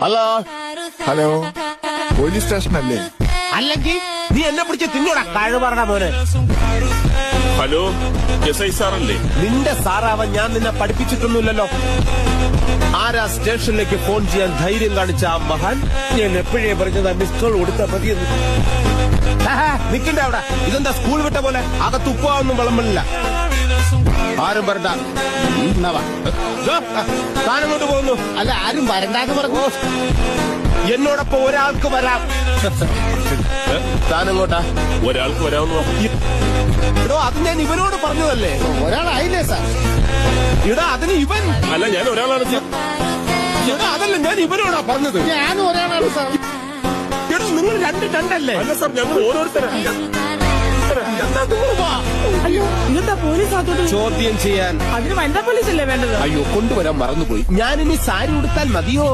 Hello hello police station അല്ലേ? അല്ലെങ്കിൽ നീ എന്നെ പിടിച്ച് തിന്നൂടാ കഴിവറ മോനെ. ഹലോ എസ് ഐ സാറല്ലേ? നിന്റെ സാറാവാൻ ഞാൻ നിന്നെ പഠിപ്പിച്ചിട്ടൊന്നുമില്ലല്ലോ. ആരാ സ്റ്റേഷനിലേക്ക് ഫോൺ ചെയ്യാൻ ധൈര്യം കാണിച്ച ആ മഹാൻ? ഞാൻ എപ്പോഴേ പറഞ്ഞതാ മിസ് കോൾ കൊടുത്താ മതിയെന്ന്. നിക്കണ്ട അവിടെ. ഇതെന്താ സ്കൂൾ വിട്ട പോലെ അകത്ത് ഉപ്പാവൊന്നും വിളമ്പില്ല. ആരും വരണ്ട. താനങ്ങോട്ട് പോകുന്നു. അല്ല, ആരും വരണ്ടാന്ന് പറഞ്ഞു. എന്നോടൊപ്പം ഒരാൾക്ക് വരാം. താനങ്ങോട്ടാ? ഒരാൾക്ക് വരാമെന്ന് പറഞ്ഞു. എടോ, അത് ഞാൻ ഇവനോട് പറഞ്ഞതല്ലേ. ഒരാളായില്ലേ സാർ? ഇടാ, അതിന് ഇവൻ അല്ല, ഞാൻ ഒരാളാണ് സാർ. എടാ, അതല്ല ഞാൻ ഇവനോടാ പറഞ്ഞത്. ഞാനും ഒരാളാണ് സാർ. എടോ, നിങ്ങൾ രണ്ടല്ലേ? അല്ല സാർ, ഞങ്ങൾ ഓരോരുത്തരാണ്. അയ്യോ, ഇതെന്താ പോലീസ് അകത്തോട്ട്? ചോദ്യം ചെയ്യാൻ. അതിന് വനിതാ പോലീസ് അല്ലേ വേണ്ടത്? അയ്യോ, കൊണ്ടുവരാൻ മറന്നുപോയി. ഞാനിനി സാരി ഉടുത്താൽ മതിയോ?